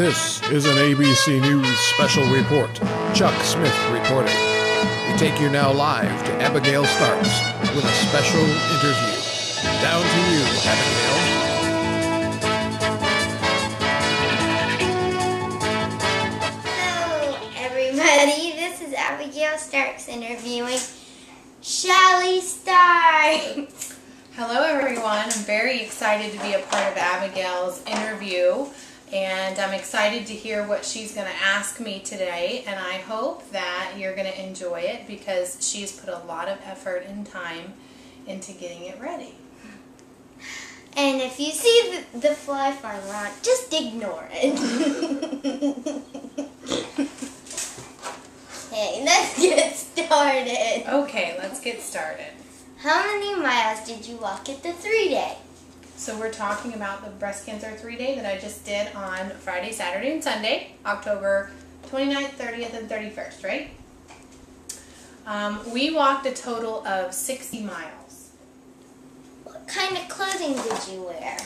This is an ABC News special report. Chuck Smith reporting. We take you now live to Abagail Starks with a special interview. Down to you, Abagail. Hello, everybody. This is Abagail Starks interviewing Shelly Starks. Hello, everyone. I'm very excited to be a part of Abagail's interview. And I'm excited to hear what she's going to ask me today, and I hope that you're going to enjoy it because she's put a lot of effort and time into getting it ready. And if you see the fly farmer on, just ignore it. Okay, let's get started. Okay, let's get started. How many miles did you walk at the 3-day? So we're talking about the breast cancer 3-day that I just did on Friday, Saturday, and Sunday, October 29th, 30th, and 31st, right? We walked a total of 60 miles. What kind of clothing did you wear?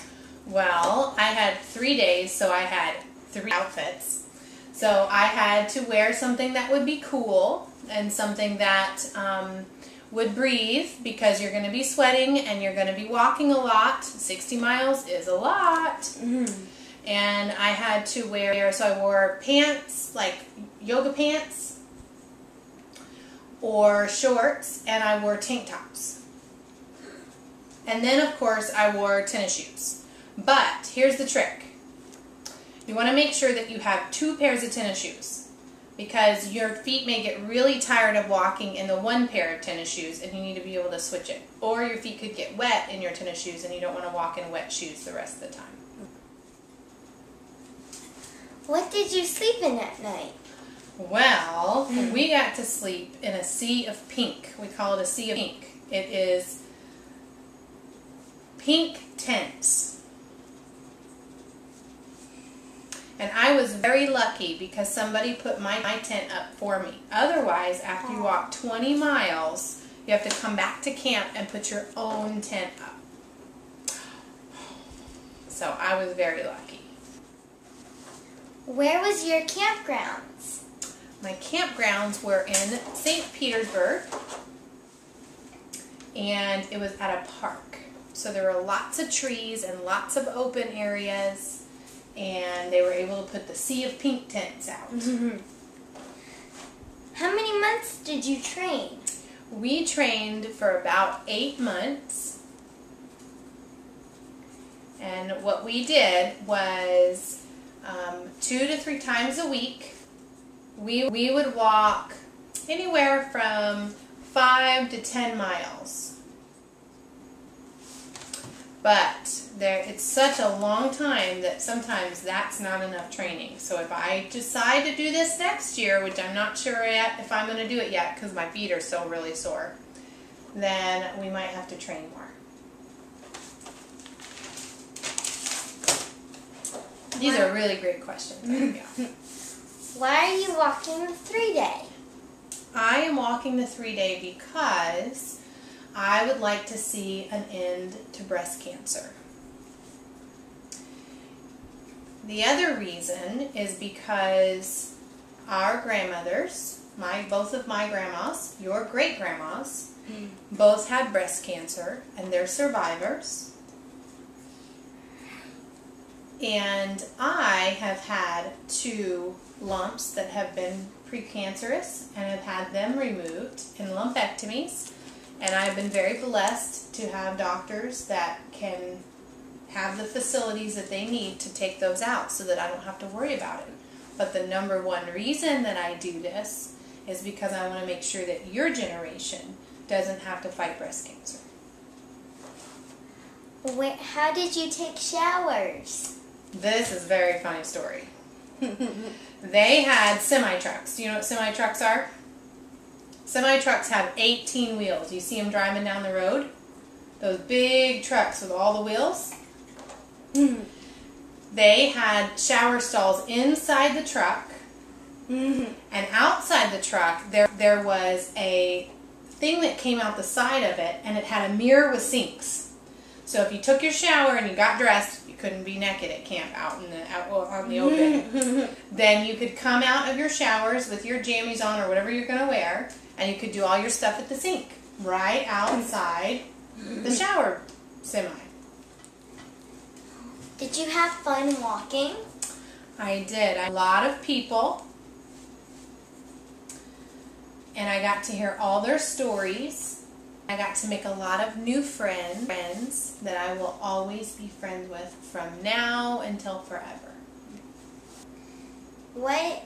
Well, I had 3 days, so I had 3 outfits. So I had to wear something that would be cool and something that would breathe because you're going to be sweating and you're going to be walking a lot. 60 miles is a lot. And I had to wear, so I wore pants, like yoga pants or shorts, and I wore tank tops. And then, of course, I wore tennis shoes. But here's the trick. You want to make sure that you have 2 pairs of tennis shoes, because your feet may get really tired of walking in the 1 pair of tennis shoes and you need to be able to switch it. Or your feet could get wet in your tennis shoes and you don't want to walk in wet shoes the rest of the time. What did you sleep in at night? Well, we got to sleep in a sea of pink. We call it a sea of pink. It is pink tents. And I was very lucky because somebody put my tent up for me. Otherwise, after you walk 20 miles, you have to come back to camp and put your own tent up. So I was very lucky. Where was your campgrounds? My campgrounds were in St. Petersburg, and it was at a park. So there were lots of trees and lots of open areas. And they were able to put the sea of pink tents out. How many months did you train? We trained for about 8 months. And what we did was 2 to 3 times a week. We would walk anywhere from 5 to 10 miles. But it's such a long time that sometimes that's not enough training. So if I decide to do this next year, which I'm not sure yet if I'm going to do it yet because my feet are still really sore, then we might have to train more. These are really great questions. Why are you walking the 3-day? I am walking the 3-day because I would like to see an end to breast cancer. The other reason is because our grandmothers, both of my grandmas, your great-grandmas, both had breast cancer, and they're survivors. And I have had 2 lumps that have been precancerous and have had them removed in lumpectomies. And I've been very blessed to have doctors that can have the facilities that they need to take those out so that I don't have to worry about it. But the number one reason that I do this is because I want to make sure that your generation doesn't have to fight breast cancer. How did you take showers? This is a very funny story. They had semi-trucks. Do you know what semi-trucks are? Semi-trucks have 18 wheels. You see them driving down the road? Those big trucks with all the wheels? They had shower stalls inside the truck. And outside the truck, there was a thing that came out the side of it, and it had a mirror with sinks. So if you took your shower and you got dressed, you couldn't be naked at camp out on the open. Then you could come out of your showers with your jammies on or whatever you're going to wear, and you could do all your stuff at the sink right outside the shower semi. Did you have fun walking? I did. A lot of people, and I got to hear all their stories. I got to make a lot of new friends that I will always be friends with from now until forever. What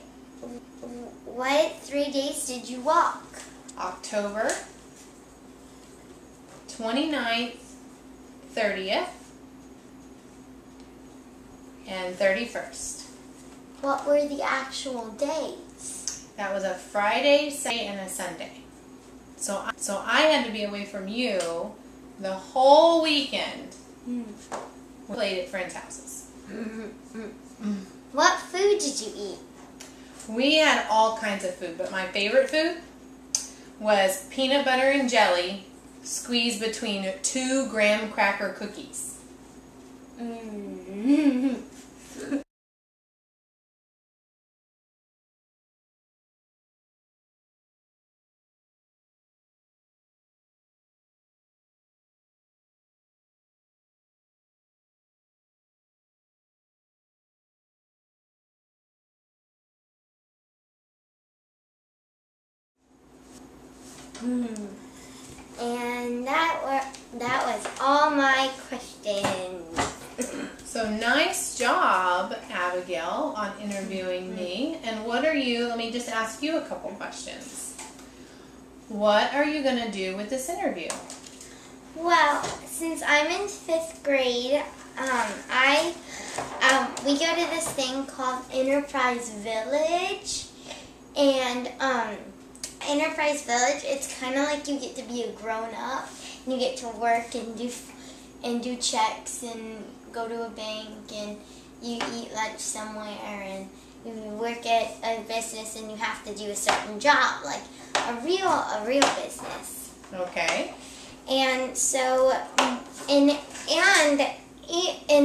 3 days did you walk? October 29th, 30th, and 31st. What were the actual days? That was a Friday, Saturday, and a Sunday. So I had to be away from you the whole weekend. We played at friends' houses. What food did you eat? We had all kinds of food, but my favorite food was peanut butter and jelly squeezed between 2 graham cracker cookies. And that was all my questions. So nice job, Abigail, on interviewing me. And what are you, let me just ask you a couple questions. What are you going to do with this interview? Well, since I'm in 5th grade, we go to this thing called Enterprise Village, and Enterprise Village, it's kind of like you get to be a grown-up, and you get to work and do checks and go to a bank, and you eat lunch somewhere, and you work at a business, and you have to do a certain job, like a real business. Okay. And so, in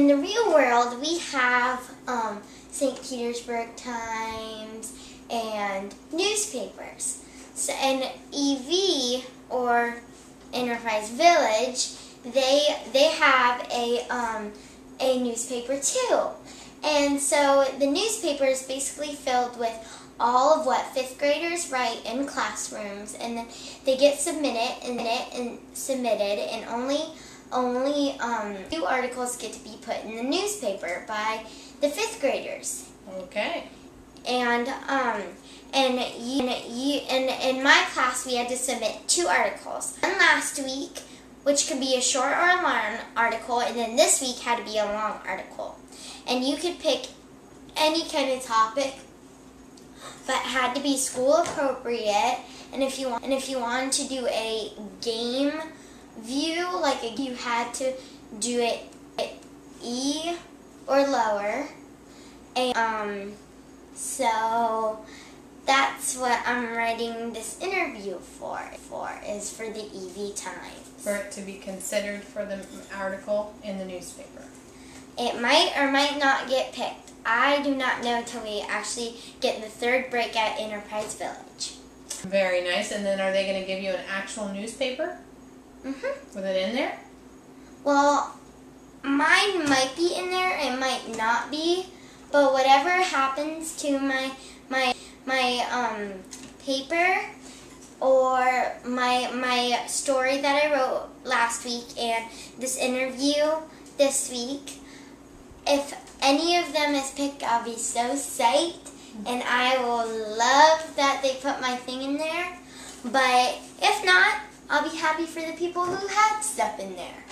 the real world, we have St. Petersburg Times and newspapers. So, and EV, or Enterprise Village, they have a newspaper too. And so the newspaper is basically filled with all of what 5th graders write in classrooms, and then they get submitted, and only 2 articles get to be put in the newspaper by the 5th graders. Okay. And in my class, we had to submit 2 articles. One last week, which could be a short or a long article, and then this week had to be a long article. And you could pick any kind of topic, but had to be school appropriate. And if you wanted to do a game view, you had to do it E or lower. And so that's what I'm writing this interview for is for the EV Times. For it to be considered for the article in the newspaper. It might or might not get picked. I do not know until we actually get the 3rd break at Enterprise Village. Very nice. And then are they going to give you an actual newspaper? With it in there? Well, mine might be in there, it might not be, but whatever happens to my paper or my story that I wrote last week and this interview this week, if any of them is picked, I'll be so psyched, and I will love that they put my thing in there. But if not, I'll be happy for the people who had stuff in there.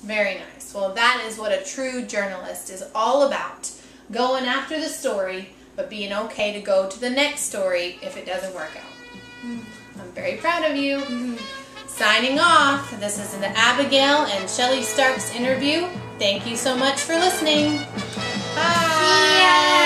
Very nice. Well, that is what a true journalist is all about. Going after the story, but being okay to go to the next story if it doesn't work out. I'm very proud of you. Signing off, this is the Abigail and Shelley Starks interview. Thank you so much for listening. Bye. See ya.